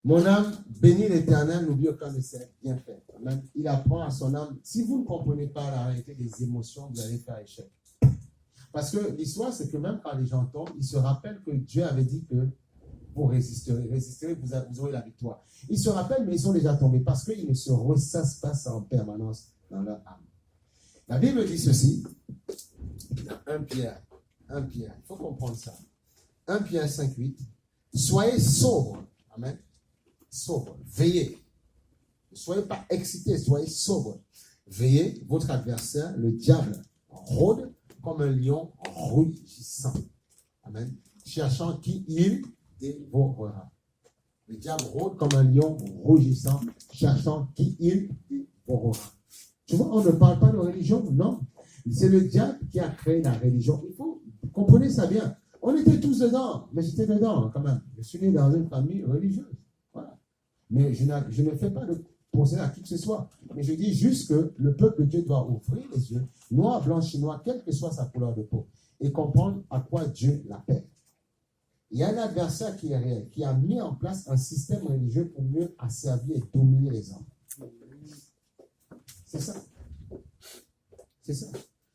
Mon âme bénit l'Éternel, n'oublie aucun de ses bienfaits. Amen. Il apprend à son âme. Si vous ne comprenez pas la réalité des émotions, vous allez faire échec. Parce que l'histoire, c'est que même quand les gens tombent, ils se rappellent que Dieu avait dit que vous résisterez, vous aurez la victoire. Ils se rappellent, mais ils sont déjà tombés parce qu'ils ne se ressassent pas ça en permanence dans leur âme. La Bible dit ceci, dans 1 Pierre, il faut comprendre ça. 1 Pierre 5,8, soyez sobres, amen, sobres, veillez. Ne soyez pas excités, soyez sobres. Veillez, votre adversaire, le diable, rôde comme un lion rugissant. Amen. Cherchant qui il dévorera. Le diable rôde comme un lion rugissant, cherchant qui il dévorera. Tu vois, on ne parle pas de religion, non. C'est le diable qui a créé la religion. Il faut, comprenez ça bien. On était tous dedans, mais j'étais dedans quand même. Je suis né dans une famille religieuse. Voilà. Mais je ne fais pas de procès à qui que ce soit. Mais je dis juste que le peuple de Dieu doit ouvrir les yeux, noir, blanc, chinois, quelle que soit sa couleur de peau, et comprendre à quoi Dieu l'appelle. Il y a un adversaire qui est réel, qui a mis en place un système religieux pour mieux asservir et dominer les hommes. C'est ça. C'est ça.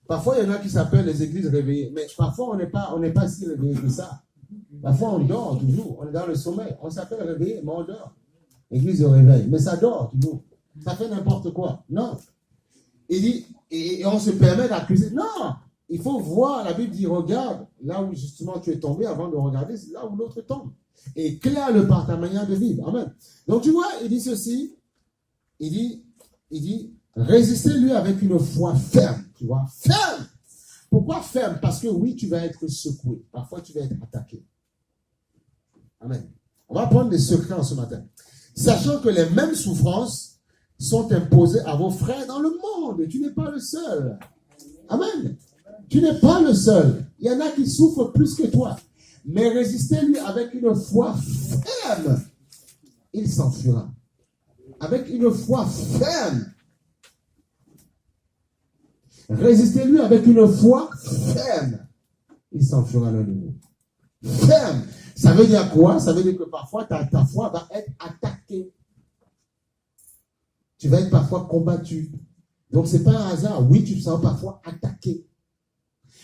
Parfois, il y en a qui s'appellent les églises réveillées, mais parfois, on n'est pas si réveillé que ça. Parfois, on dort toujours, on est dans le sommeil. On s'appelle réveillé, mais on dort. Église de réveil, mais ça dort toujours. Ça fait n'importe quoi. Non. Il dit, et on se permet d'accuser. Non. Il faut voir, la Bible dit, regarde là où justement tu es tombé avant de regarder là où l'autre tombe. Et éclaire-le par ta manière de vivre. Amen. Donc tu vois, il dit ceci, il dit, résistez-lui avec une foi ferme. Tu vois, ferme. Pourquoi ferme? Parce que oui, tu vas être secoué. Parfois, tu vas être attaqué. Amen. On va prendre des secrets en ce matin. Sachant que les mêmes souffrances sont imposées à vos frères dans le monde. Tu n'es pas le seul. Amen. Tu n'es pas le seul. Il y en a qui souffrent plus que toi. Mais résistez-lui avec une foi ferme. Il s'enfuira. Avec une foi ferme. Résistez-lui avec une foi ferme. Il s'enfuira l'un de vous. Ferme. Ça veut dire quoi? Ça veut dire que parfois ta foi va être attaquée. Tu vas être parfois combattu. Donc ce n'est pas un hasard. Oui, tu te sens parfois attaqué.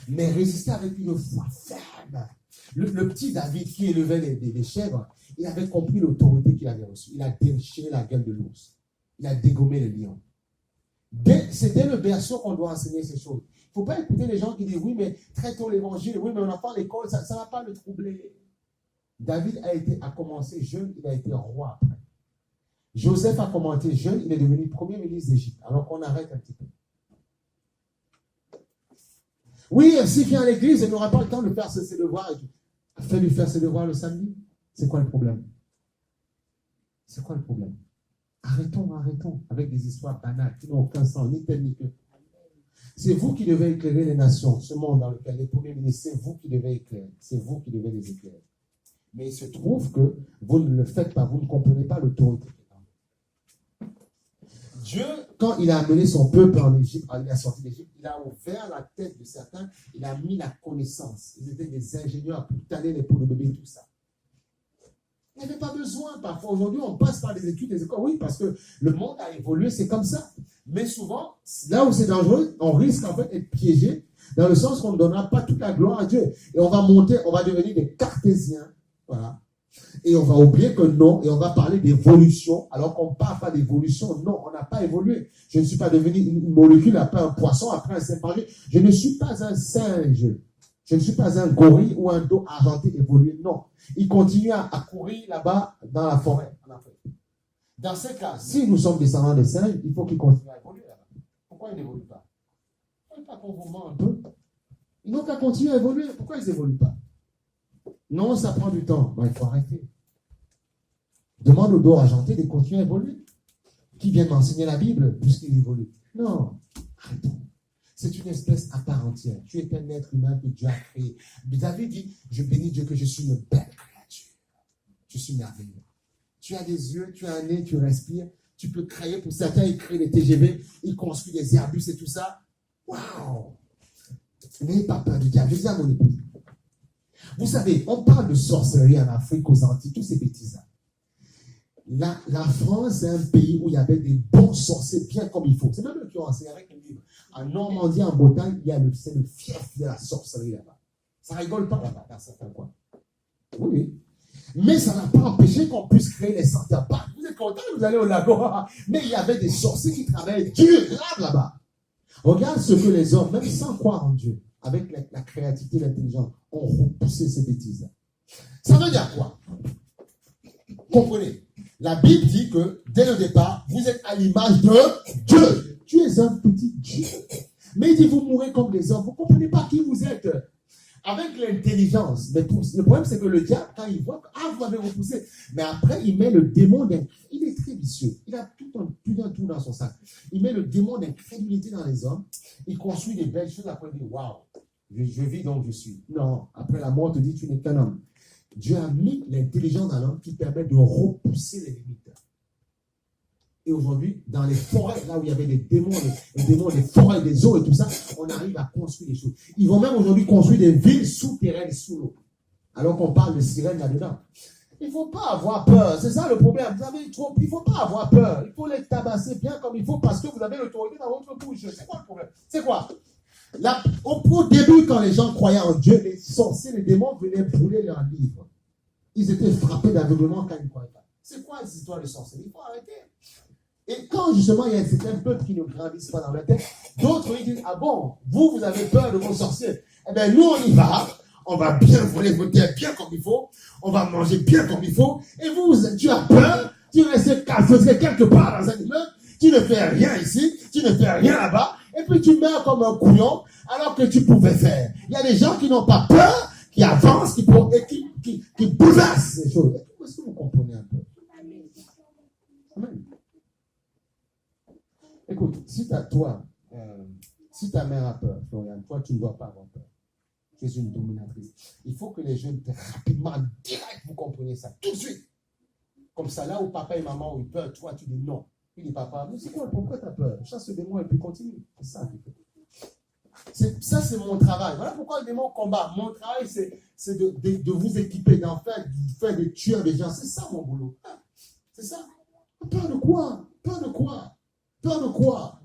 Mais résister avec une foi ferme. Le petit David qui élevait les chèvres, il avait compris l'autorité qu'il avait reçue. Il a déchiré la gueule de l'ours. Il a dégommé les lions. C'est dès le berceau qu'on doit enseigner ces choses. Il ne faut pas écouter les gens qui disent oui, mais très tôt l'évangile, oui, mais on enfant à l'école, ça ne va pas le troubler. David a commencé jeune, il a été roi après. Joseph a commencé jeune, il est devenu premier ministre d'Égypte. Alors qu'on arrête un petit peu. Oui, s'il vient à l'église, il n'aura pas le temps de faire ses devoirs. Fais-lui faire ses devoirs le samedi. C'est quoi le problème? C'est quoi le problème? Arrêtons avec des histoires banales qui n'ont aucun sens, ni tel ni tel. C'est vous qui devez éclairer les nations, ce monde dans lequel les premiers ministres, c'est vous qui devez éclairer. C'est vous qui devez les éclairer. Mais il se trouve que vous ne le faites pas, vous ne comprenez pas l'autorité. Dieu, quand il a amené son peuple en Égypte, il a sorti d'Égypte, il a ouvert la tête de certains, il a mis la connaissance. Ils étaient des ingénieurs pour tailler les peaux de bébé, tout ça. Il n'y avait pas besoin parfois. Aujourd'hui, on passe par des études, des écoles. Oui, parce que le monde a évolué, c'est comme ça. Mais souvent, là où c'est dangereux, on risque en fait d'être piégé, dans le sens qu'on ne donnera pas toute la gloire à Dieu. Et on va monter, on va devenir des cartésiens. Voilà. Et on va oublier que non, et on va parler d'évolution, alors qu'on ne parle pas d'évolution. Non, on n'a pas évolué. Je ne suis pas devenu une molécule, après un poisson, après un singe. Je ne suis pas un singe. Je ne suis pas un gorille ou un dos argenté évolué. Non. Il continue à courir là-bas dans la forêt, en Afrique. Dans ce cas, si nous sommes descendants des singes, il faut qu'ils continuent à évoluer là-bas. Pourquoi ils n'évoluent pas? Il ne faut pas qu'on vous ment un peu. Ils n'ont qu'à continuer à évoluer. Pourquoi ils n'évoluent pas? Non, ça prend du temps. Ben, il faut arrêter. Demande au dos argenté de continuer à évoluer. Qui vient m'enseigner la Bible puisqu'il évolue? Non, arrêtons. C'est une espèce à part entière. Tu es un être humain que Dieu a créé. David dit, je bénis Dieu que je suis une belle créature. Je suis merveilleux. Tu as des yeux, tu as un nez, tu respires. Tu peux créer. Pour certains, ils créent des TGV, ils construisent des Airbus et tout ça. Waouh! N'ayez pas peur du diable. Je dis à mon épouse. Vous savez, on parle de sorcellerie en Afrique, aux Antilles, tous ces bêtises-là. La France, c'est un pays où il y avait des bons sorciers bien comme il faut. C'est même eux qui ont enseigné avec le livre. En Normandie, en Bretagne, c'est le fief de la sorcellerie là-bas. Ça rigole pas là-bas, dans certains coins. Oui. Mais ça n'a pas empêché qu'on puisse créer les Center Parcs. Vous êtes contents, vous allez au lago. Mais il y avait des sorciers qui travaillaient dur là-bas. Regarde ce que les hommes, même sans croire en Dieu, avec la créativité et l'intelligence, ont repoussé ces bêtises-là. Ça veut dire quoi? Comprenez? La Bible dit que, dès le départ, vous êtes à l'image de Dieu. Tu es un petit Dieu. Mais il dit, vous mourrez comme des hommes. Vous ne comprenez pas qui vous êtes. Avec l'intelligence. Mais le problème, c'est que le diable, quand il voit, vous m'avez repoussé. Mais après, il met le démon il est très vicieux. Il a tout un tout dans son sac. Il met le démon d'incrédulité dans les hommes. Il construit des belles choses. Après, il dit, waouh, je vis donc je suis. Non, après la mort, te dit, tu n'es qu'un homme. Dieu a mis l'intelligence dans l'homme qui permet de repousser les limites. Et aujourd'hui, dans les forêts, là où il y avait des démons, les forêts, des eaux et tout ça, on arrive à construire des choses. Ils vont même aujourd'hui construire des villes souterraines sous l'eau. Alors qu'on parle de sirènes là-dedans. Il ne faut pas avoir peur. C'est ça le problème. Vous avez trop. Il ne faut pas avoir peur. Il faut les tabasser bien comme il faut parce que vous avez l'autorité dans votre bouche. C'est quoi le problème? C'est quoi? Là, au début, quand les gens croyaient en Dieu, les sorciers, les démons venaient brûler leurs livres. Ils étaient frappés d'aveuglement quand ils ne croyaient pas. C'est quoi cette histoire de sorcellerie? Il faut arrêter. Et quand justement il y a certains peuples qui ne grandissent pas dans la tête, d'autres ils disent, ah bon, vous avez peur de vos sorciers. Eh bien nous on y va, on va bien voler vos terres bien comme il faut, on va manger bien comme il faut, et vous, tu as peur, tu restes quelque part dans un immeuble, tu ne fais rien ici, tu ne fais rien là-bas, et puis tu meurs comme un couillon, alors que tu pouvais faire. Il y a des gens qui n'ont pas peur, qui avancent, qui bouleversent les choses. Est-ce que vous comprenez un peu? Amen. Écoute, si si ta mère a peur, Florian, toi, tu ne dois pas avoir peur. Tu es une dominatrice. Il faut que les jeunes, rapidement, direct, vous compreniez ça, tout de suite. Comme ça, là où papa et maman ont eu peur, toi, tu dis non. Il dit, papa, mais c'est quoi, pourquoi tu as peur? Chasse le démon et puis continue. C'est ça qu'il faut. Ça, c'est mon travail. Voilà pourquoi le démon combat. Mon travail, c'est de vous équiper, d'en faire des tueurs des gens. C'est ça, mon boulot. C'est ça. Peur de quoi? Peur de quoi? Peur de quoi?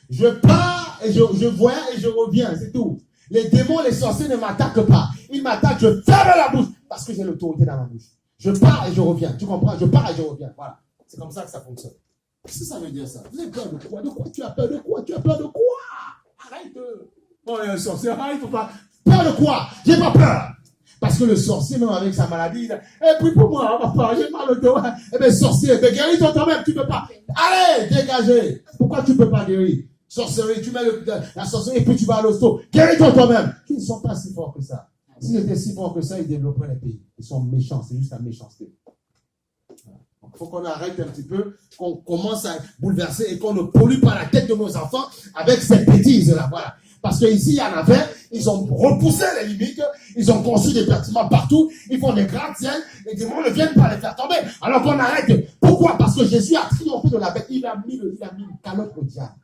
Je pars et je voyage et je reviens, c'est tout. Les démons, les sorciers ne m'attaquent pas. Ils m'attaquent, je ferme la bouche parce que j'ai l'autorité dans ma bouche. Je pars et je reviens. Tu comprends? Je pars et je reviens. Voilà. C'est comme ça que ça fonctionne. Qu'est-ce que ça veut dire ça? Vous avez peur de quoi? De quoi? Tu as peur de quoi? Tu as peur de quoi? Arrête. Oh, il y a un sorcier. Il faut pas. Peur de quoi? J'ai pas peur. Parce que le sorcier, même avec sa maladie, il dit, eh, puis pour moi, papa, j'ai mal au dos. Eh bien, sorcier, guéris-toi toi-même, tu ne peux pas. Allez, dégagez. Pourquoi tu ne peux pas guérir? Sorcellerie, tu mets la sorcellerie et puis tu vas à l'hosto. Guéris-toi toi-même. Ils ne sont pas si forts que ça. S'ils étaient si forts que ça, ils développeraient les pays. Ils sont méchants, c'est juste la méchanceté. Il faut qu'on arrête un petit peu, qu'on commence à bouleverser et qu'on ne pollue pas la tête de nos enfants avec cette bêtise-là. Voilà. Parce qu'ici, il y en avait, ils ont repoussé les limites, ils ont construit des bâtiments partout, ils font des gratte-ciels, les démons ne viennent pas les faire tomber. Alors qu'on arrête. Pourquoi? Parce que Jésus a triomphé de la bête. Il a mis une calotte au diable.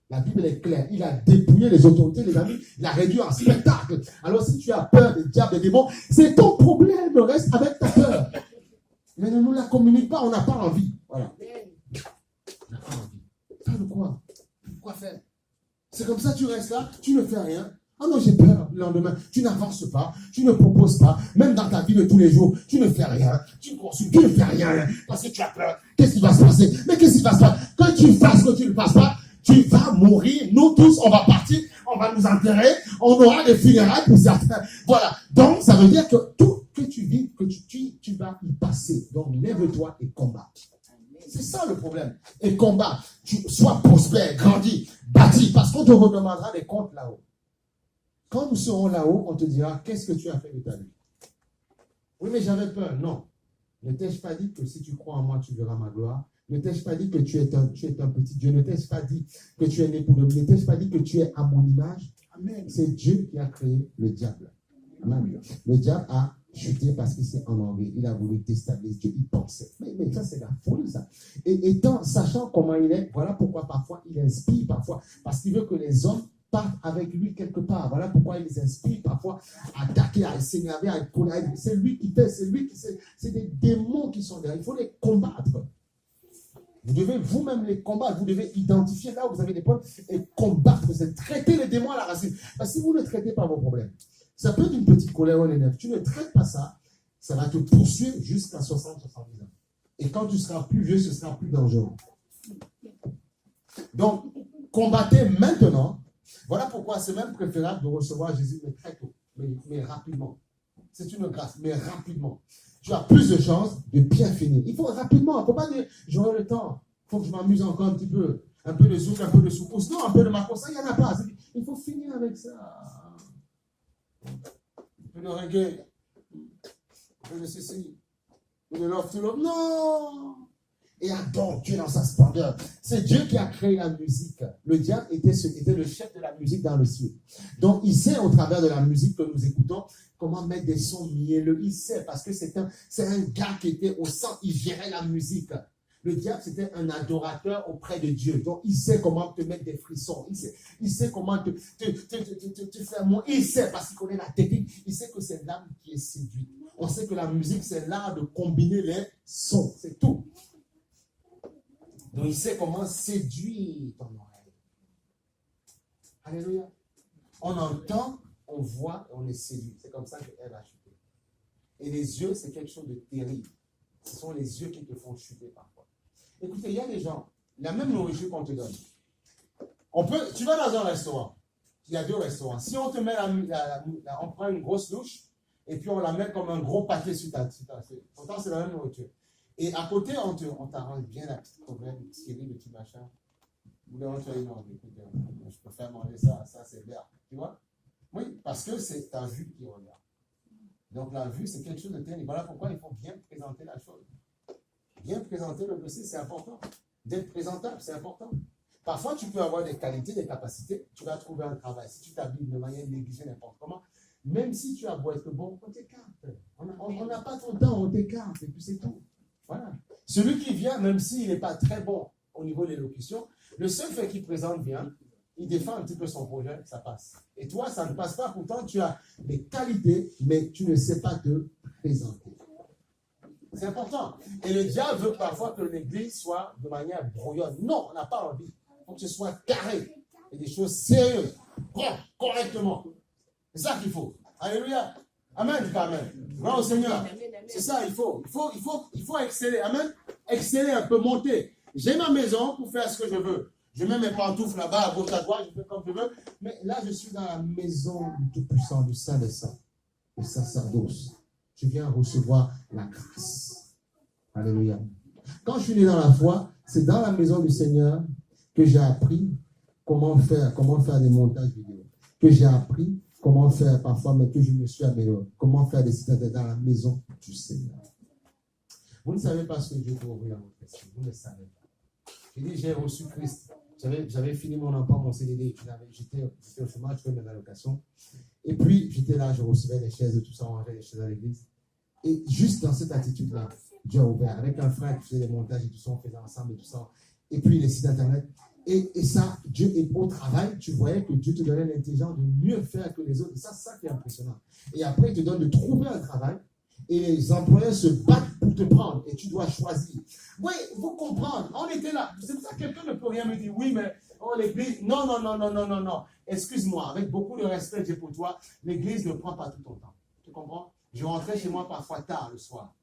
La Bible est claire. Il a dépouillé les autorités, les amis. Il a réduit en spectacle. Alors si tu as peur des diables, des démons, c'est ton problème. Reste avec ta peur. Mais ne nous la communique pas, on n'a pas envie. Voilà. On n'a pas envie. Peur de quoi? Quoi faire? C'est comme ça, tu restes là, tu ne fais rien. Ah non, j'ai peur le lendemain. Tu n'avances pas, tu ne proposes pas. Même dans ta vie de tous les jours, tu ne fais rien. Tu consultes, tu ne fais rien. Parce que tu as peur. Qu'est-ce qui va se passer? Mais qu'est-ce qui va se passer? Quand tu fasses que tu ne fasses pas, tu vas mourir. Nous tous, on va partir, on va nous enterrer. On aura des funérailles pour certains. Voilà. Donc, ça veut dire que tout que tu vis, que tu vas y passer. Donc, lève-toi et combat. C'est ça le problème. Et combat. Sois prospère, grandis, bâtis. Parce qu'on te redemandera des comptes là-haut. Quand nous serons là-haut, on te dira, qu'est-ce que tu as fait de ta vie? Oui, mais j'avais peur. Non. Ne t'ai-je pas dit que si tu crois en moi, tu verras ma gloire? Ne t'ai-je pas dit que tu es un petit Dieu? Ne t'ai-je pas dit que tu es né pour le... Ne t'ai-je pas dit que tu es à mon image? Amen. C'est Dieu qui a créé le diable. Amen. Le diable a chuté parce qu'il s'est enorgueilli. Il a voulu déstabiliser Dieu. Il pensait. Mais ça, c'est la folie, ça. Et sachant comment il est, voilà pourquoi parfois il inspire, parfois. Parce qu'il veut que les hommes partent avec lui quelque part. Voilà pourquoi il les inspire parfois à attaquer, à s'énerver, à être colère. C'est lui qui fait, c'est lui qui... C'est des démons qui sont derrière. Il faut les combattre. Vous devez vous-même les combattre. Vous devez identifier là où vous avez des problèmes et combattre. Vous devez traiter les démons à la racine. Parce que si vous ne traitez pas vos problèmes, ça peut être une petite colère ou un énerve. Tu ne traites pas ça, ça va te poursuivre jusqu'à 60-70 ans. Et quand tu seras plus vieux, ce sera plus dangereux. Donc, combattez maintenant. Voilà pourquoi c'est même préférable de recevoir Jésus, mais très tôt, mais rapidement. C'est une grâce, mais rapidement. Tu as plus de chances de bien finir. Il faut rapidement, il ne faut pas dire j'aurai le temps, il faut que je m'amuse encore un petit peu. Un peu de zouk, un peu de soukous, non, un peu de macro, ça, il n'y en a pas. Il faut finir avec ça. Un peu de reggae, un peu de ceci, un peu de love to love. Non! Et adore Dieu dans sa splendeur. C'est Dieu qui a créé la musique. Le diable était le chef de la musique dans le ciel. Donc, il sait au travers de la musique que nous écoutons comment mettre des sons mielleux. Il sait parce que c'est un gars qui était au centre, il gérait la musique. Le diable, c'était un adorateur auprès de Dieu. Donc, il sait comment te mettre des frissons. Il sait comment te faire moins. Il sait parce qu'il connaît la technique. Il sait que c'est l'âme qui est séduite. On sait que la musique, c'est l'art de combiner les sons. C'est tout. Donc, il sait comment séduire ton oreille. Alléluia. On entend, on voit et on est séduit. C'est comme ça qu'elle a chuté. Et les yeux, c'est quelque chose de terrible. Ce sont les yeux qui te font chuter parfois. Écoutez, il y a des gens, la même nourriture qu'on te donne. Tu vas dans un restaurant. Il y a deux restaurants. Si on te met on prend une grosse louche et puis on la met comme un gros pâté sur ta. Pourtant, c'est la même nourriture. Et à côté, on t'arrange bien la petite problème, une série de petits machins. Ou là, on te dit non, écoute, je préfère manger ça, c'est bien. Tu vois? Oui, parce que c'est ta vue qui regarde. Donc la vue, c'est quelque chose de terrible. Voilà pourquoi il faut bien présenter la chose. Bien présenter le dossier, c'est important. D'être présentable, c'est important. Parfois, tu peux avoir des qualités, des capacités, tu vas trouver un travail. Si tu t'habilles de manière négligée, n'importe comment, même si tu as beau être bon, on t'écarte. On n'a pas ton temps, on t'écarte, et puis c'est tout. Voilà. Celui qui vient, même s'il n'est pas très bon au niveau de l'élocution, le seul fait qu'il présente bien, il défend un petit peu son projet, ça passe. Et toi, ça ne passe pas, pourtant tu as des qualités, mais tu ne sais pas te présenter. C'est important. Et le diable veut parfois que l'église soit de manière brouillonne. Non, on n'a pas envie. Il faut que ce soit carré. Et des choses sérieuses. Correctement. C'est ça qu'il faut. Alléluia. Amen. Amen. Gloire au Seigneur. C'est ça, il faut exceller. Amen. Exceller un peu, monter. J'ai ma maison pour faire ce que je veux. Je mets mes pantoufles là-bas, à gauche, à droite, je fais comme je veux. Mais là, je suis dans la maison du Tout-Puissant, du Saint des Saints, du sacerdoce. Je viens recevoir la grâce. Alléluia. Quand je suis né dans la foi, c'est dans la maison du Seigneur que j'ai appris comment faire des montages vidéo. Que j'ai appris comment faire parfois, mais que je me suis amélioré. Comment faire des citations dans la maison du Seigneur. Vous ne savez pas ce que Dieu peut ouvrir dans votre esprit. Vous ne le savez pas. J'ai dit, j'ai reçu Christ. J'avais fini mon emploi, mon CDD. J'étais au chômage, je faisais mes allocations. Et puis, j'étais là, je recevais les chaises et tout ça, on rangeait les chaises à l'église. Et juste dans cette attitude-là, Dieu a ouvert. Avec un frère qui faisait des montages et tout ça, on faisait ensemble et tout ça. Et puis, les sites internet. Et ça, Dieu est au travail, tu voyais que Dieu te donnait l'intelligence de mieux faire que les autres. Et ça, c'est ça qui est impressionnant. Et après, il te donne de trouver un travail. Et les employeurs se battent pour te prendre. Et tu dois choisir. Oui, il faut comprendre. On était là. C'est pour ça que quelqu'un ne peut rien me dire. Oui, mais l'église. Non. Excuse-moi, avec beaucoup de respect que j'ai pour toi, l'église ne prend pas tout ton temps. Tu comprends? Je rentrais chez moi parfois tard le soir.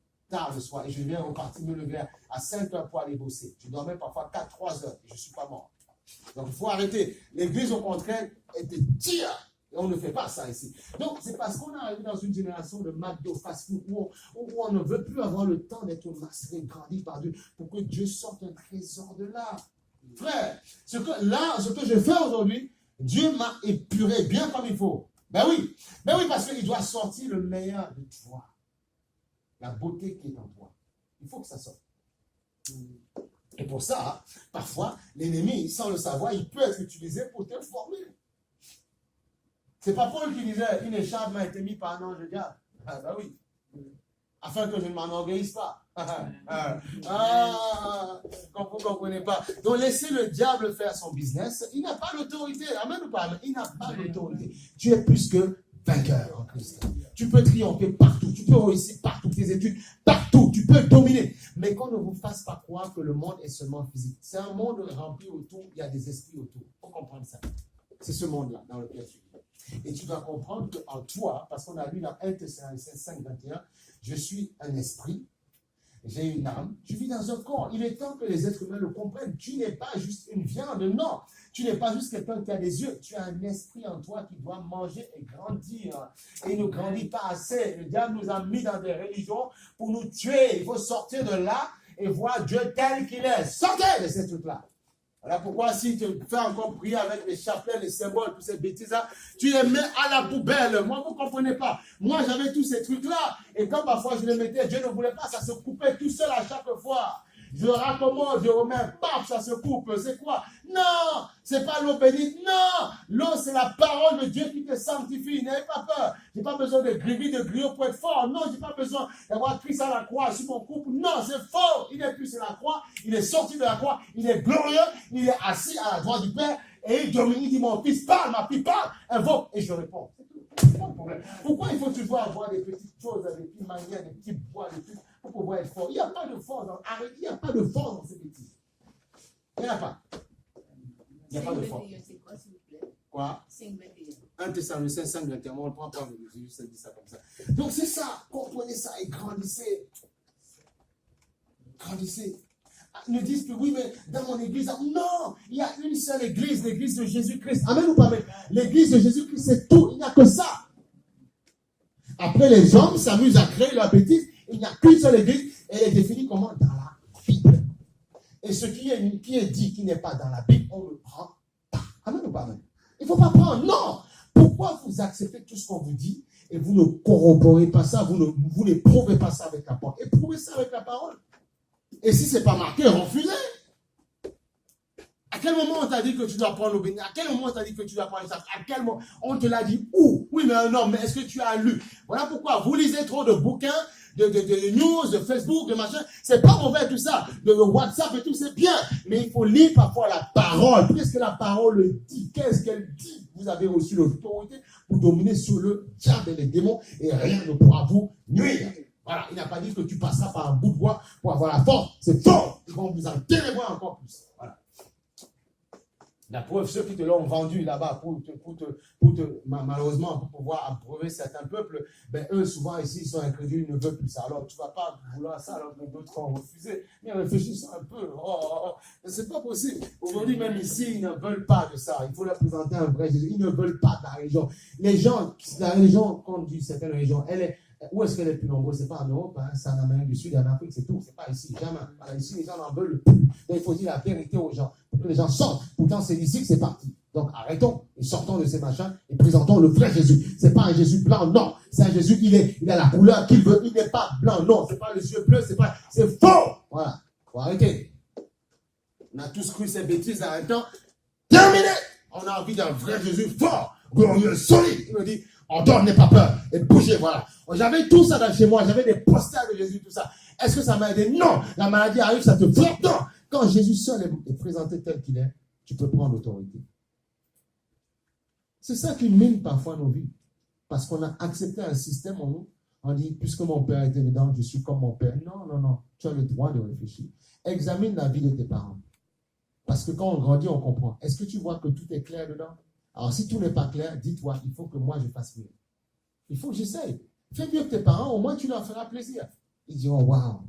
Et je viens repartir me lever à 5 heures pour aller bosser. Je dormais parfois 4-3 heures et je ne suis pas mort. Donc il faut arrêter. L'église, au contraire, était tire. Et on ne fait pas ça ici. Donc, c'est parce qu'on est arrivé dans une génération de McDo, fast-food, où on ne veut plus avoir le temps d'être massé, grandi par Dieu, pour que Dieu sorte un trésor de là. Frère, ce que je fais aujourd'hui, Dieu m'a épuré bien comme il faut. Ben oui, parce qu'il doit sortir le meilleur de toi. La beauté qui est en toi. Il faut que ça sorte. Et pour ça, parfois, l'ennemi, sans le savoir, il peut être utilisé pour te former. C'est pas Paul qui disait, une écharpe m'a été mise par un ange de diable. Ah, bah oui. Afin que je ne m'enorgueillisse pas. Vous ne comprenez pas. Donc, laissez le diable faire son business. Il n'a pas l'autorité. Amen ou pas? Il n'a pas l'autorité. Tu es plus que vainqueur en Christ. Tu peux triompher partout. Tu peux réussir partout. Tes études, partout. Tu peux dominer. Mais qu'on ne vous fasse pas croire que le monde est seulement physique. C'est un monde rempli autour, il y a des esprits autour. Il faut comprendre ça. C'est ce monde-là dans lequel tu vis. Et tu dois comprendre qu'en toi, parce qu'on a lu dans 1 Thessaloniciens 5:21, je suis un esprit, j'ai une âme, je vis dans un corps. Il est temps que les êtres humains le comprennent. Tu n'es pas juste une viande, non. Tu n'es pas juste quelqu'un qui a des yeux. Tu as un esprit en toi qui doit manger et grandir. Et il ne grandit pas assez. Le diable nous a mis dans des religions pour nous tuer. Il faut sortir de là et voir Dieu tel qu'il est. Sortez de ces trucs-là. Voilà pourquoi si tu fais encore prier avec les chapelets, les symboles, toutes ces bêtises-là, tu les mets à la poubelle. Moi, vous ne comprenez pas. Moi, j'avais tous ces trucs-là. Et quand parfois je les mettais, Dieu ne voulait pas, ça se coupait tout seul à chaque fois. Je raccommode, je remets, paf, ça se coupe. C'est quoi? Non, c'est pas l'eau bénite. Non, l'eau, c'est la parole de Dieu qui te sanctifie. N'ayez pas peur. Je n'ai pas besoin de griot pour être fort. Non, je n'ai pas besoin d'avoir Christ à la croix sur mon couple. Non, c'est faux. Il n'est plus sur la croix. Il est sorti de la croix. Il est glorieux. Il est assis à la droite du Père. Et il domine. Il dit, mon fils, parle, ma fille, parle, invoque. Et je réponds. C'est pas le problème. Pourquoi il faut toujours avoir des petites choses, des petites manières, des petits bois, des trucs pour pouvoir être fort? Il n'y a pas de force dans, il n'y a pas de force dans ces bêtises. Il n'y en a pas. Il n'y a pas de force. Quoi? 1 Thessaloniciens 5:21, on ne prend pas, mais j'ai juste dit ça comme ça. Donc c'est ça, comprenez ça et grandissez. Grandissez. Ne disent que oui, mais dans mon église, non, il y a une seule église, l'église de Jésus-Christ. Amen ou pas amen? L'église de Jésus-Christ, c'est tout, il n'y a que ça. Après, les hommes s'amusent à créer leur bêtise, il n'y a qu'une seule église, et elle est définie comment? Dans la Bible. Et ce qui est dit, qui n'est pas dans la Bible, on ne le prend pas. Amen ou pas amen? Il ne faut pas prendre, non. Pourquoi vous acceptez tout ce qu'on vous dit, et vous ne corroborez pas ça, vous ne prouvez pas ça avec la parole? Et prouvez ça avec la parole. Et si ce n'est pas marqué, refusez. À quel moment on t'a dit que tu dois prendre le béni? À quel moment on t'a dit que tu dois prendre ça? À quel moment on te l'a dit? Où? Oui, mais non, mais est-ce que tu as lu? Voilà pourquoi vous lisez trop de bouquins, de news, de Facebook, de machin. C'est pas mauvais tout ça. De WhatsApp et tout, c'est bien. Mais il faut lire parfois la parole. Qu'est-ce que la parole dit? Qu'est-ce qu'elle dit? Vous avez reçu l'autorité pour dominer sur le diable et les démons et rien ne pourra vous nuire. Voilà, il n'a pas dit que tu passeras par un bout de bois pour avoir la force. C'est fort. Ils vont vous en ténébrer encore plus. Voilà. La preuve, ceux qui te l'ont vendu là-bas malheureusement, pour pouvoir abreuver certains peuples, ben eux, souvent ici, ils sont incrédules, ils ne veulent plus ça. Alors, tu ne vas pas vouloir ça alors que d'autres ont refusé. Mais réfléchissez un peu. C'est pas possible. Aujourd'hui, même ici, ils ne veulent pas de ça. Il faut leur présenter un vrai Jésus. Ils ne veulent pas de la religion. La religion, quand on dit certaines religions, où est-ce qu'elle est plus nombreuse? Ce n'est pas en Europe, hein, c'est en Amérique du Sud et en Afrique, c'est tout. Ce n'est pas ici, jamais. Alors ici, les gens n'en veulent plus. Donc il faut dire la vérité aux gens, pour que les gens sortent. Pourtant, c'est ici que c'est parti. Donc arrêtons et sortons de ces machins et présentons le vrai Jésus. Ce n'est pas un Jésus blanc, non. C'est un Jésus, il a la couleur qu'il veut. Il n'est pas blanc, non. Ce n'est pas les yeux bleus, c'est faux. Voilà. Il faut arrêter. On a tous cru ces bêtises à un temps. Terminé. On a envie d'un vrai Jésus fort, glorieux, solide. Il me dit, on dort, n'aie pas peur. Et bougez, voilà. J'avais tout ça dans chez moi. J'avais des posters de Jésus, tout ça. Est-ce que ça m'a aidé? Non. La maladie arrive, ça te frappe. Non. Quand Jésus seul est présenté tel qu'il est, tu peux prendre l'autorité. C'est ça qui mine parfois nos vies. Parce qu'on a accepté un système en nous. On dit, puisque mon père était dedans, je suis comme mon père. Non, non, non. Tu as le droit de réfléchir. Examine la vie de tes parents. Parce que quand on grandit, on comprend. Est-ce que tu vois que tout est clair dedans? Alors, si tout n'est pas clair, dis-toi, il faut que moi, je fasse mieux. Il faut que j'essaye. Fais mieux que tes parents, au moins tu leur feras plaisir. Ils diront, waouh.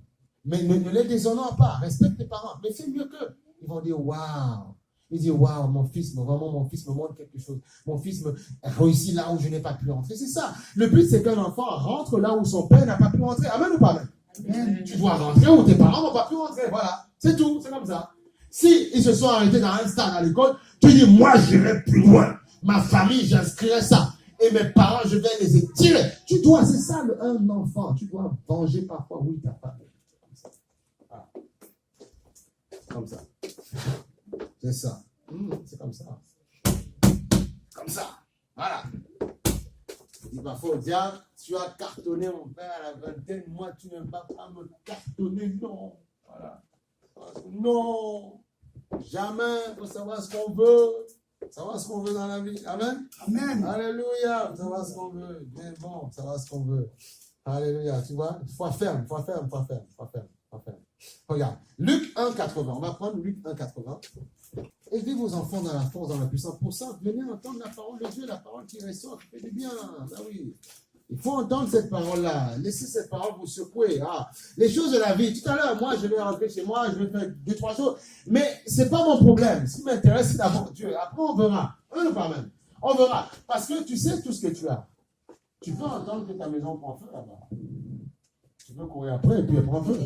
Mais ne les déshonore pas. Respecte tes parents. Mais fais mieux qu'eux. Ils vont dire, waouh. Ils disent, waouh, mon fils me montre quelque chose. Mon fils me réussit là où je n'ai pas pu rentrer. C'est ça. Le but, c'est qu'un enfant rentre là où son père n'a pas pu rentrer. Amen ou pas amen? Amen. Tu dois rentrer où tes parents n'ont pas pu rentrer. Voilà. C'est tout. C'est comme ça. Si ils se sont arrêtés dans un stade à l'école, tu dis, moi, j'irai plus loin. Ma famille, j'inscrirai ça. Et mes parents, je vais les étirer. Tu dois, c'est ça, un enfant. Tu dois venger parfois, oui, ta famille. Comme ça. C'est ça. C'est comme ça. Comme ça. Voilà. Je dis parfois au diable, tu as cartonné mon père à la vingtaine, moi, tu n'aimes pas me cartonner. Non. Voilà. Non. Jamais. Il faut savoir ce qu'on veut. Savoir ce qu'on veut dans la vie. Amen. Amen. Alléluia. Savoir ce qu'on veut. Bien bon. Savoir ce qu'on veut. Alléluia. Tu vois? Foi ferme. Regarde, Luc 1,80. On va prendre Luc 1,80. Aidez vos enfants dans la force, dans la puissance. Pour ça, venez entendre la parole de Dieu, la parole qui ressort, qui fait du bien. Ben oui. Il faut entendre cette parole-là. Laissez cette parole vous secouer. Ah, les choses de la vie. Tout à l'heure, moi, je vais rentrer chez moi, je vais faire 2-3 choses. Mais ce n'est pas mon problème. Ce qui m'intéresse, c'est d'abord Dieu. Après, on verra. On pas même. On verra. Parce que tu sais tout ce que tu as. Tu peux entendre que ta maison prend feu là-bas. Tu peux courir après et puis elle prend feu.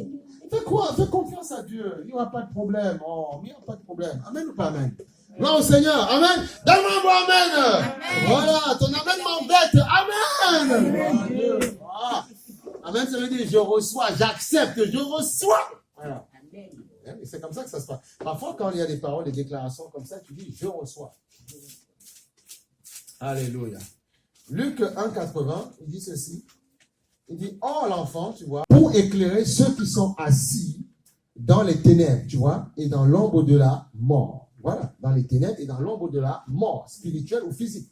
Fais quoi? Fais confiance à Dieu. Il n'y aura pas de problème. Oh, il n'y aura pas de problème. Amen ou pas amen? Gloire au Seigneur. Amen. Donne-moi un bon amen. Amen. Voilà, ton amen m'embête. Amen. Ah. Amen, ça veut dire je reçois, j'accepte, je reçois. Voilà. Amen. C'est comme ça que ça se passe. Parfois, quand il y a des paroles, des déclarations comme ça, tu dis je reçois. Alléluia. Luc 1,80, il dit ceci. Il dit, oh l'enfant, tu vois, pour éclairer ceux qui sont assis dans les ténèbres, tu vois, et dans l'ombre de la mort. Voilà, dans les ténèbres et dans l'ombre de la mort, spirituelle ou physique.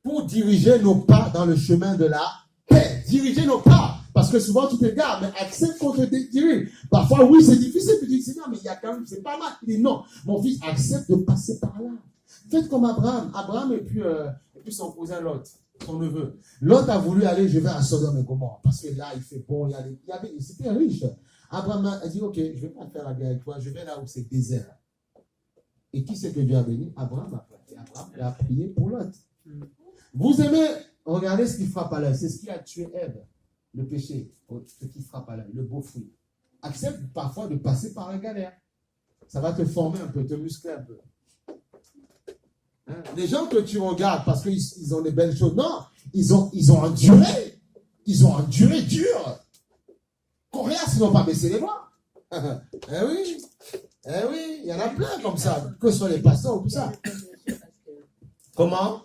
Pour diriger nos pas dans le chemin de la paix. Diriger nos pas. Parce que souvent tu te gardes, mais accepte qu'on te dirige. Parfois, oui, c'est difficile. Tu dis, non, mais il y a quand même, c'est pas mal. Il dit, non, mon fils, accepte de passer par là. Faites comme Abraham. Abraham et puis son cousin Lot, son neveu. Lot a voulu aller, je vais à Sodome et Gomorrhe. Parce que là, il fait bon, c'était riche. Abraham a dit, ok, je ne vais pas faire la guerre avec toi, je vais là où c'est désert. Et qui c'est que Dieu a béni? Abraham a fait. Abraham a prié pour Lot. Vous aimez, regardez ce qui frappe à l'œil. C'est ce qui a tué Ève, le péché, ce qui frappe à l'œil, le beau fruit. Accepte parfois de passer par la galère. Ça va te former un peu, te muscler un peu. Hein? Les gens que tu regardes parce qu'ils ont des belles choses, non, ils ont enduré. Ils ont enduré dur. Coréas, ils n'ont pas baissé les bras. Eh oui. Eh oui, il y en a plein comme ça, que ce soit les pasteurs ou tout ça. Comment?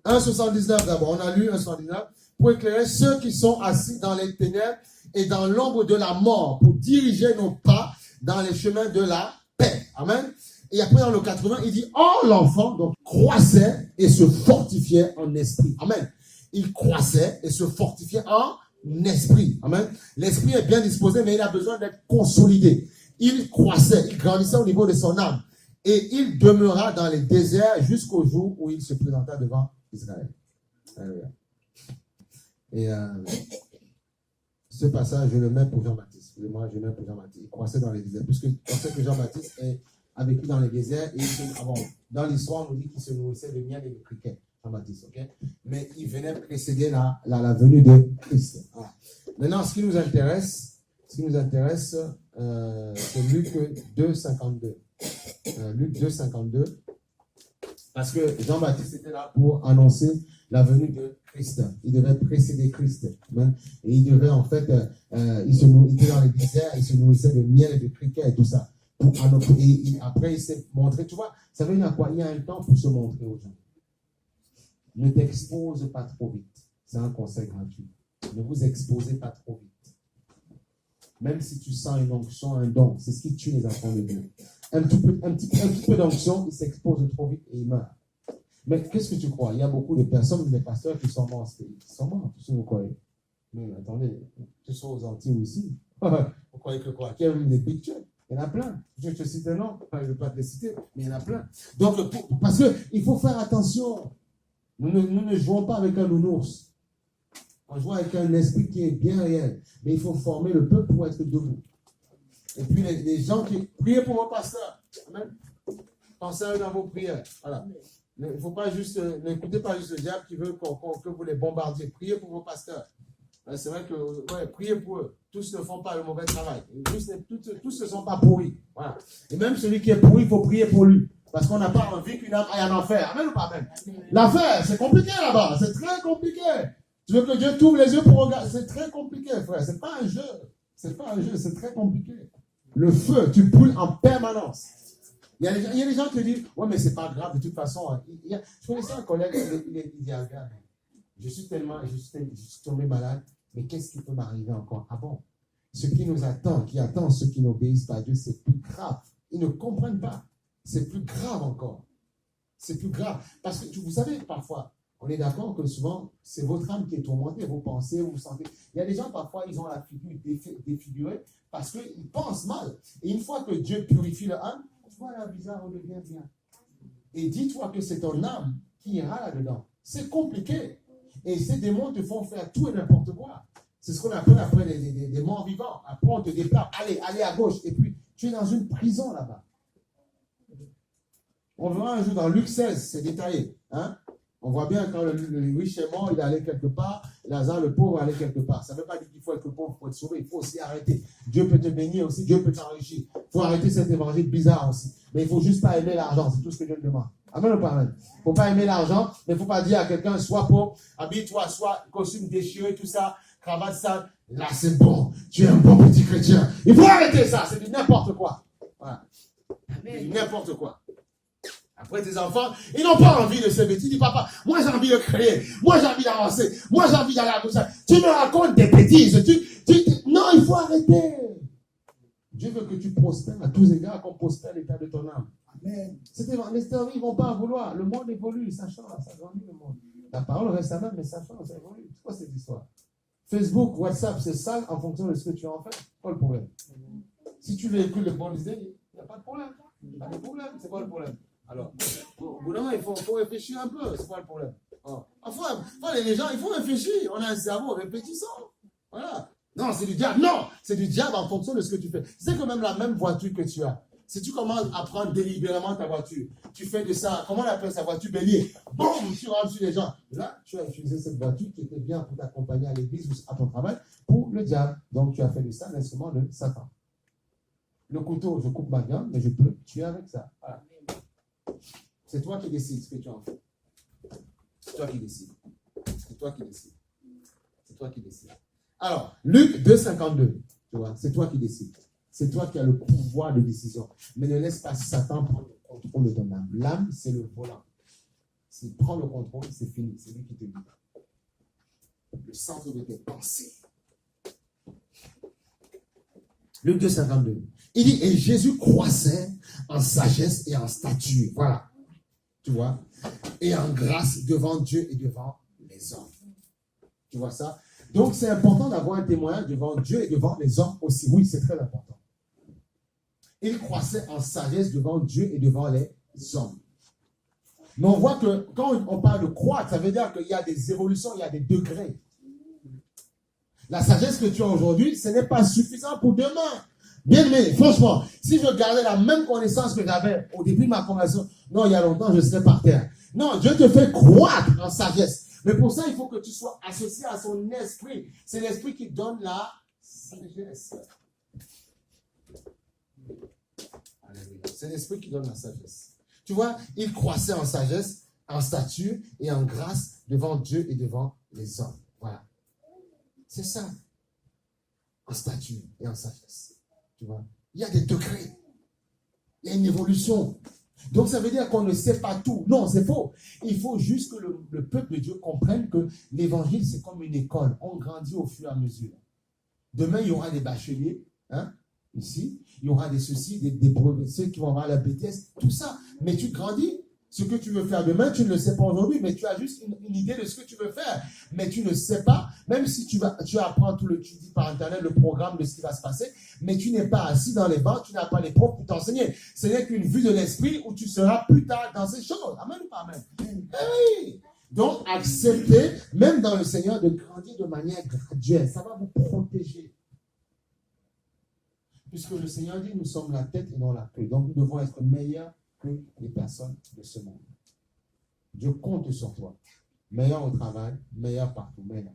1,79 d'abord, on a lu 1,79. Pour éclairer ceux qui sont assis dans les ténèbres et dans l'ombre de la mort, pour diriger nos pas dans les chemins de la paix. Amen. Et après dans le 80, il dit, oh l'enfant, donc croissait et se fortifiait en esprit. Amen. Il croissait et se fortifiait en esprit. Amen. L'esprit est bien disposé, mais il a besoin d'être consolidé. Il croissait, il grandissait au niveau de son âme. Et il demeura dans les déserts jusqu'au jour où il se présenta devant Israël. Alléluia. Et ce passage, je le mets pour Jean-Baptiste. Excusez-moi, je le mets pour Jean-Baptiste. Il croissait dans les déserts. Puisque on sait que Jean-Baptiste a vécu dans les déserts. Et dans l'histoire, on nous dit qu'il se nourrissait de miel et de criquets. Jean-Baptiste, ok? Mais il venait précéder la venue de Christ. Ah. Maintenant, ce qui nous intéresse, c'est Luc 2,52. Luc 2,52. Parce que Jean-Baptiste était là pour annoncer la venue de Christ. Il devait précéder Christ. Et il devait, en fait, il était dans les déserts, il se nourrissait de miel et de criquets et tout ça. Et après, il s'est montré. Tu vois, ça veut dire quoi? Il y a un temps pour se montrer aux gens. Ne t'expose pas trop vite. C'est un conseil gratuit. Ne vous exposez pas trop vite. Même si tu sens une onction, un don, c'est ce qui tue les enfants de Dieu. Un petit peu d'onction, ils s'exposent trop vite et ils meurent. Mais qu'est-ce que tu crois? Il y a beaucoup de personnes, des pasteurs qui sont morts. Ils sont morts, tous vous croyez. Mais attendez, que ce soit aux Antilles ou ici. Vous croyez que quoi? Qu'il y a même des pictures. Il y en a plein. Je te cite un nom, je ne vais pas te les citer, mais il y en a plein. Donc, parce qu'il faut faire attention. Nous ne jouons pas avec un nounours. On joue avec un esprit qui est bien réel. Mais il faut former le peuple pour être debout. Et puis les gens qui... Priez pour vos pasteurs. Amen. Pensez à eux dans vos prières. Voilà. Il ne faut pas juste... N'écoutez pas juste le diable qui veut que vous les bombardiez. Priez pour vos pasteurs. C'est vrai que... priez pour eux. Tous ne font pas le mauvais travail. Tous ne sont pas pourris. Voilà. Et même celui qui est pourri, il faut prier pour lui. Parce qu'on n'a pas envie qu'une âme aille en enfer. Amen ou pas amen? L'affaire, c'est compliqué là-bas. C'est très compliqué. Tu veux que Dieu t'ouvre les yeux pour regarder? C'est très compliqué, frère. C'est pas un jeu. C'est pas un jeu, c'est très compliqué. Le feu, tu brûles en permanence. Il y a des gens qui disent, ouais, mais c'est pas grave, de toute façon. Je connaissais un collègue, il dit, regarde, je suis tombé malade, mais qu'est-ce qui peut m'arriver encore? Ah bon? Ce qui nous attend, qui attend ceux qui n'obéissent pas à Dieu, c'est plus grave. Ils ne comprennent pas. C'est plus grave encore. C'est plus grave. Parce que vous savez, parfois, on est d'accord que souvent, c'est votre âme qui est tourmentée, vos pensées, vous sentez. Il y a des gens, parfois, ils ont la figure défigurée Parce qu'ils pensent mal. Et une fois que Dieu purifie leur âme, voilà, bizarre, redevient bien. Et dis-toi que c'est ton âme qui ira là-dedans. C'est compliqué. Et ces démons te font faire tout et n'importe quoi. C'est ce qu'on appelle après des morts vivants. Après, on te déplace. Allez à gauche. Et puis, tu es dans une prison là-bas. On verra un jour dans Luc 16, c'est détaillé. Hein? On voit bien quand le riche est mort, il est allé quelque part. Lazare, le pauvre, allait quelque part. Ça ne veut pas dire qu'il faut être pauvre pour être sauvé. Il faut aussi arrêter. Dieu peut te bénir aussi. Dieu peut t'enrichir. Il faut arrêter cet évangile bizarre aussi. Mais il ne faut juste pas aimer l'argent. C'est tout ce que Dieu demande. Amen ou pas amen? Il ne faut pas aimer l'argent, mais il ne faut pas dire à quelqu'un, sois pauvre, habille-toi, sois costume déchiré, tout ça, cravate sale. Là, c'est bon. Tu es un bon petit chrétien. Il faut arrêter ça. C'est du n'importe quoi. Voilà. C'est du n'importe quoi. Après, tes enfants, ils n'ont pas envie de se mettre. Tu dis, papa, moi j'ai envie de créer. Moi j'ai envie d'avancer. Moi j'ai envie d'aller à tout ça. Tu me racontes des bêtises. Non, il faut arrêter. Dieu veut que tu prospères à tous égards, qu'on prospère l'état de ton âme. Amen. Les théories, ils ne vont pas vouloir. Le monde évolue, ça change, ça grandit le monde. La parole reste la même, mais ça change, ça évolue. C'est quoi cette histoire? Facebook, WhatsApp, c'est sale en fonction de ce que tu en fais. C'est quoi le problème? Si tu véhicules de bonnes idées, il n'y a pas de problème. Pas de problème. C'est quoi le problème? Alors, au bout d'un moment, il faut réfléchir un peu. C'est quoi le problème? Enfin, les gens, il faut réfléchir. On a un cerveau réfléchissant. Voilà. Non, c'est du diable. Non, c'est du diable en fonction de ce que tu fais. C'est quand même la même voiture que tu as. Si tu commences à prendre délibérément ta voiture, tu fais de ça, comment on appelle sa voiture? Bélier. Boum, tu rentres sur les gens. Là, tu as utilisé cette voiture qui était bien pour t'accompagner à l'église ou à ton travail pour le diable. Donc, tu as fait de ça l'instrument de Satan. Le couteau, je coupe ma viande, mais je peux tuer avec ça. Voilà. C'est toi qui décides ce que tu en fais. C'est toi qui décides. C'est toi qui décides. C'est toi qui décides. Alors, Luc 2,52, tu vois, c'est toi qui décides. C'est toi qui as le pouvoir de décision. Mais ne laisse pas Satan prendre le contrôle de ton âme. L'âme, c'est le volant. S'il prend le contrôle, c'est fini. C'est lui qui te guide. Le centre de tes pensées. Luc 2,52. Il dit, et Jésus croissait en sagesse et en stature. Voilà. Tu vois? Et en grâce devant Dieu et devant les hommes. Tu vois ça? Donc, c'est important d'avoir un témoignage devant Dieu et devant les hommes aussi. Oui, c'est très important. Il croissait en sagesse devant Dieu et devant les hommes. Mais on voit que quand on parle de croître, ça veut dire qu'il y a des évolutions, il y a des degrés. La sagesse que tu as aujourd'hui, ce n'est pas suffisant pour demain. Bien aimé, franchement, si je gardais la même connaissance que j'avais au début de ma conversion, non, il y a longtemps, je serais par terre. Non, Dieu te fait croître en sagesse. Mais pour ça, il faut que tu sois associé à son esprit. C'est l'esprit qui donne la sagesse. C'est l'esprit qui donne la sagesse. Tu vois, il croissait en sagesse, en stature et en grâce devant Dieu et devant les hommes. Voilà. C'est ça. En stature et en sagesse. Tu vois, il y a des degrés. Il y a une évolution. Donc ça veut dire qu'on ne sait pas tout. Non, c'est faux. Il faut juste que le peuple de Dieu comprenne que l'évangile, c'est comme une école. On grandit au fur et à mesure. Demain, il y aura des bacheliers, hein, ici. Il y aura des ceux qui vont avoir la BTS, tout ça. Mais tu grandis. Ce que tu veux faire demain, tu ne le sais pas aujourd'hui, mais tu as juste une idée de ce que tu veux faire. Mais tu ne sais pas, même si tu apprends tu dis par Internet le programme de ce qui va se passer, mais tu n'es pas assis dans les bancs, tu n'as pas les profs pour t'enseigner. Ce n'est qu'une vue de l'esprit où tu seras plus tard dans ces choses. Amen ou pas amen? Oui. Donc, acceptez, même dans le Seigneur, de grandir de manière graduelle. Ça va vous protéger. Puisque le Seigneur dit, nous sommes la tête et non la queue. Donc, nous devons être meilleurs que les personnes de ce monde. Dieu compte sur toi. Meilleur au travail, meilleur partout, meilleur.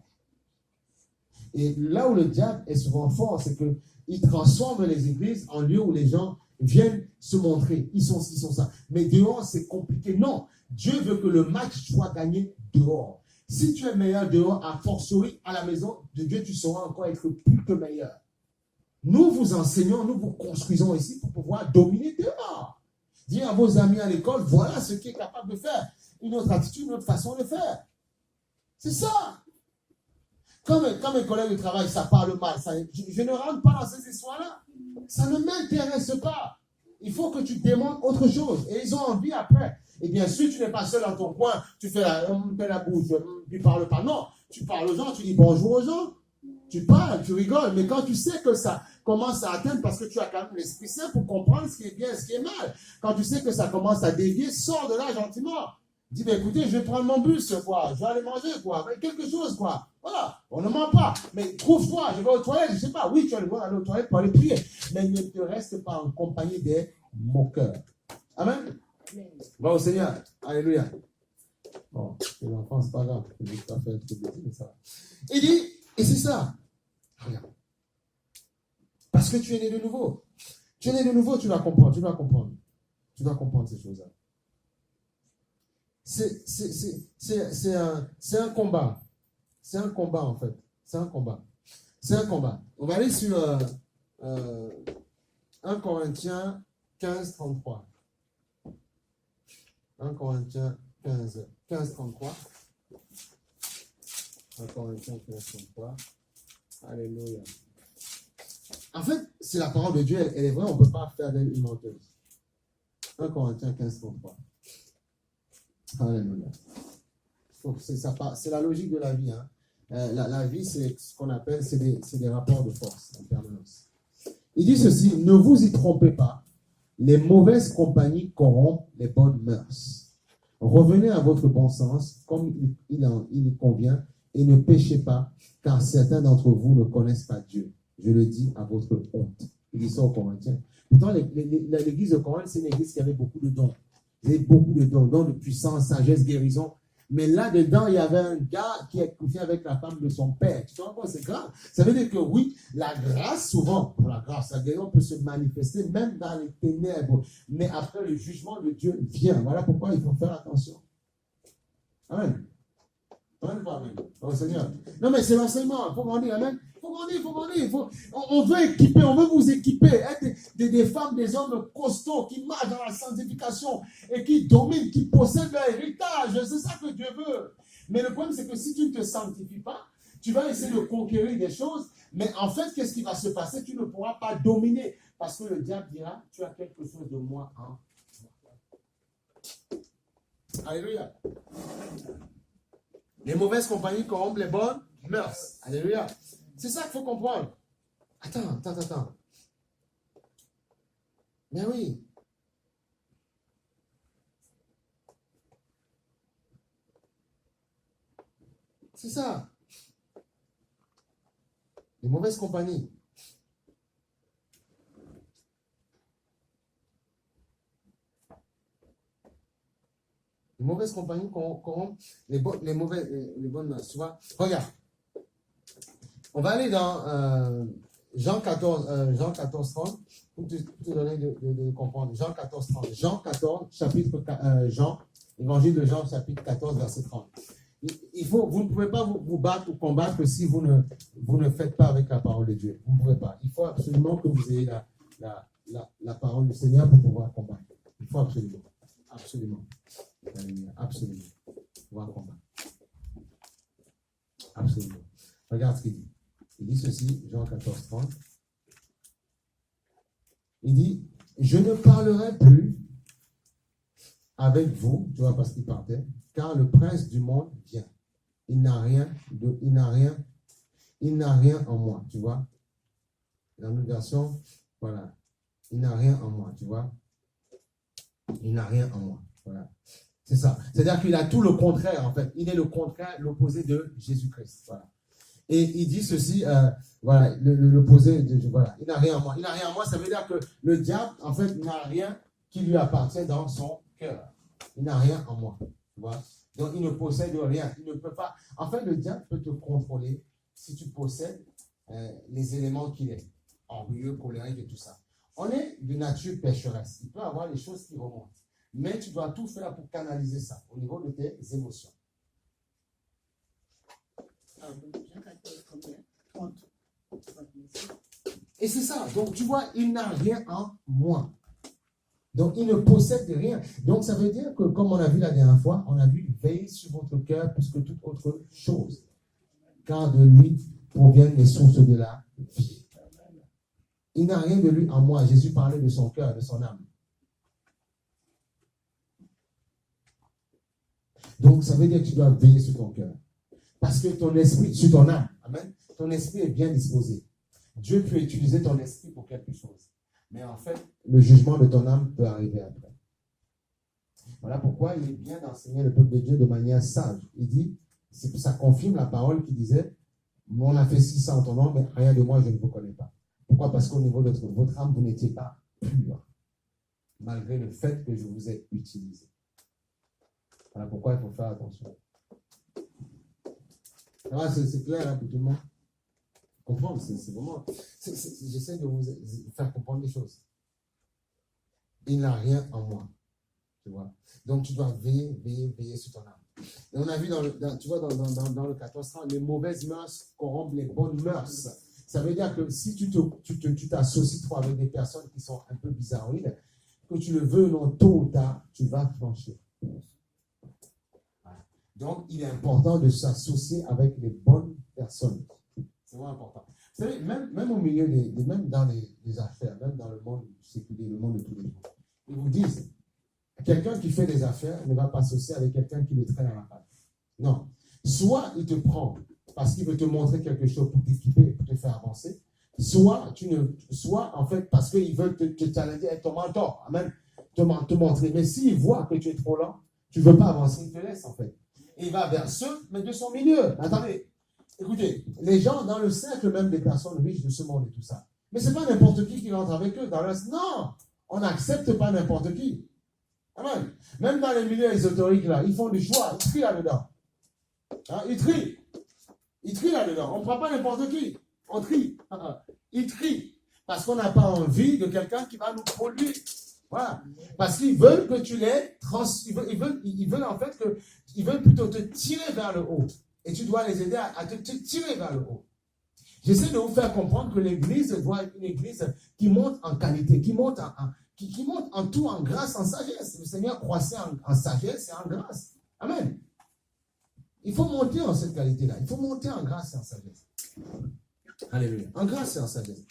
Et là où le diable est souvent fort, c'est qu'il transforme les églises en lieux où les gens viennent se montrer. Ils sont ça. Mais dehors, c'est compliqué. Non, Dieu veut que le match soit gagné dehors. Si tu es meilleur dehors, a fortiori, à la maison de Dieu, tu sauras encore être plus que meilleur. Nous vous enseignons, nous vous construisons ici pour pouvoir dominer dehors. Dis à vos amis à l'école, voilà ce qui est capable de faire. Une autre attitude, une autre façon de faire. C'est ça. Quand mes collègues de travail, ça parle mal, je ne rentre pas dans ces histoires-là. Ça ne m'intéresse pas. Il faut que tu démontres autre chose. Et ils ont envie après. Et bien sûr, tu n'es pas seul dans ton coin, tu fais la bouche, tu ne parles pas. Non, tu parles aux gens, tu dis bonjour aux gens. Tu parles, tu rigoles, mais quand tu sais que ça commence à atteindre, parce que tu as quand même l'Esprit Saint pour comprendre ce qui est bien et ce qui est mal. Quand tu sais que ça commence à dévier, sors de là gentiment. Dis, ben écoutez, je vais prendre mon bus, quoi. Je vais aller manger, quoi. Quelque chose, quoi. Voilà. On ne ment pas. Mais trouve-toi, je vais aux toilettes, je ne sais pas. Oui, tu vas aller aux toilettes pour aller prier. Mais ne te reste pas en compagnie des moqueurs. Amen. Va au Seigneur. Alléluia. Bon, les enfants, c'est pas grave. Je ne vais pas faire un truc de mais ça va. Il dit, et c'est ça. Regarde. Parce que tu es né de nouveau. Tu es né de nouveau, tu dois comprendre. Tu dois comprendre. Tu dois comprendre ces choses-là. C'est un combat. C'est un combat, en fait. C'est un combat. C'est un combat. On va aller sur 1 Corinthiens 15, 33. 1 Corinthiens 15, 33. 1 Corinthiens 15, 33. Alléluia. En fait, c'est la parole de Dieu, elle est vraie, on ne peut pas faire d'elle une menteuse. 1 Corinthiens 15, 33. Alléluia. C'est la logique de la vie. Hein. La vie, c'est ce qu'on appelle, c'est des rapports de force en permanence. Il dit ceci, ne vous y trompez pas, les mauvaises compagnies corrompent les bonnes mœurs. Revenez à votre bon sens, comme il convient, et ne péchez pas, car certains d'entre vous ne connaissent pas Dieu. Je le dis à votre honte. Il dit ça aux Corinthiens. Pourtant, l'église de Corinthe, c'est une église qui avait beaucoup de dons. Il y avait beaucoup de dons de puissance, sagesse, guérison. Mais là-dedans, il y avait un gars qui est couché avec la femme de son père. Tu vois quoi, c'est grave. Ça veut dire que oui, la grâce, souvent, la grâce, la guérison peut se manifester même dans les ténèbres. Mais après, le jugement de Dieu vient. Voilà pourquoi il faut faire attention. Amen. Amen, amen. Oh, Seigneur. Non, mais c'est l'enseignement. Il faut grandir. Amen. Il faut grandir. On veut équiper, on veut vous équiper. Être des femmes, des hommes costauds qui marchent dans la sanctification et qui dominent, qui possèdent leur héritage. C'est ça que Dieu veut. Mais le problème, c'est que si tu ne te sanctifies pas, tu vas essayer de conquérir des choses. Mais en fait, qu'est-ce qui va se passer? Tu ne pourras pas dominer. Parce que le diable dira, tu as quelque chose de moi en toi. Alléluia. Les mauvaises compagnies corrompent les bonnes mœurs. Alléluia. C'est ça qu'il faut comprendre. Attends. Mais oui. C'est ça. Les mauvaises compagnies. Les mauvaises compagnies corrompent les bonnes mœurs. Tu vois? Regarde. On va aller dans Jean 14, 30, pour te donner de comprendre. Jean 14, 30. Jean 14, évangile de Jean, chapitre 14, verset 30. Vous ne pouvez pas vous battre ou combattre si vous ne faites pas avec la parole de Dieu. Vous ne pouvez pas. Il faut absolument que vous ayez la parole du Seigneur pour pouvoir combattre. Il faut absolument. Absolument. Absolument. Pouvoir combattre. Absolument. Regarde ce qu'il dit. Il dit ceci, Jean 14, 30. Il dit, je ne parlerai plus avec vous, tu vois, parce qu'il partait, car le prince du monde vient. Il n'a rien en moi, tu vois. Dans une version, voilà. Il n'a rien en moi, tu vois. Il n'a rien en moi, voilà. C'est ça. C'est-à-dire qu'il a tout le contraire, en fait. Il est le contraire, l'opposé de Jésus-Christ, voilà. Et il dit ceci, voilà, l'opposé de voilà, il n'a rien en moi. Il n'a rien en moi, ça veut dire que le diable, en fait, n'a rien qui lui appartient dans son cœur. Il n'a rien en moi. Tu vois? Donc, il ne possède rien. Il ne peut pas. En fait, le diable peut te contrôler si tu possèdes les éléments qu'il est. Orgueilleux, colérique et tout ça. On est de nature pécheresse. Il peut avoir les choses qui remontent. Mais tu dois tout faire pour canaliser ça au niveau de tes émotions. Et c'est ça. Donc, tu vois, il n'a rien en moi. Donc, il ne possède rien. Donc, ça veut dire que, comme on a vu la dernière fois, on a vu veiller sur votre cœur plus que toute autre chose. Car de lui proviennent les sources de la vie. Il n'a rien de lui en moi. Jésus parlait de son cœur, de son âme. Donc, ça veut dire que tu dois veiller sur ton cœur. Parce que ton esprit, sur ton âme, amen, ton esprit est bien disposé. Dieu peut utiliser ton esprit pour quelque chose. Mais en fait, le jugement de ton âme peut arriver après. Voilà pourquoi il est bien d'enseigner le peuple de Dieu de manière sage. Il dit, ça confirme la parole qui disait, on a fait 600 en ton nom, mais rien de moi, je ne vous connais pas. Pourquoi? Parce qu'au niveau de votre âme, vous n'étiez pas pur, malgré le fait que je vous ai utilisé. Voilà pourquoi il faut faire attention. Alors, c'est clair hein, pour tout le monde. Comprendre, c'est vraiment... J'essaie de vous faire comprendre les choses. Il n'a rien en moi. Tu vois. Donc, tu dois veiller sur ton âme. Et on a vu dans le 14, les mauvaises mœurs corrompent les bonnes mœurs. Ça veut dire que si tu t'associes trop avec des personnes qui sont un peu bizarroïdes, que tu le veux ou non, tôt ou tard, tu vas flancher. Voilà. Donc, il est important de s'associer avec les bonnes personnes. C'est vraiment important. Vous savez, même au milieu même dans les affaires, même dans le monde séculier, le monde de tous les jours, ils vous disent, quelqu'un qui fait des affaires ne va pas s'associer avec quelqu'un qui le traîne à la patte. Non. Soit il te prend parce qu'il veut te montrer quelque chose pour t'équiper, pour te faire avancer, soit en fait parce qu'il veut te challenger avec ton mentor, amen, te montrer. Mais s'il voit que tu es trop lent, tu ne veux pas avancer, il te laisse en fait. Et il va vers ceux, mais de son milieu. Attendez, écoutez, les gens dans le cercle même des personnes riches de ce monde et tout ça, mais ce n'est pas n'importe qui entre avec eux. Non, on n'accepte pas n'importe qui. Amen. Même dans les milieux ésotériques, là, ils font du choix, ils trient là-dedans. Hein, ils trient là-dedans. On ne prend pas n'importe qui. On trie. Ils trient. Parce qu'on n'a pas envie de quelqu'un qui va nous polluer. Voilà. Parce qu'ils veulent que tu les ils veulent en fait ils veulent plutôt te tirer vers le haut. Et tu dois les aider à te tirer vers le haut. J'essaie de vous faire comprendre que l'église doit être une église qui monte en qualité, qui monte en tout, en grâce, en sagesse. Le Seigneur croissait en sagesse et en grâce. Amen. Il faut monter en cette qualité-là. Il faut monter en grâce et en sagesse. Alléluia. En grâce et en sagesse.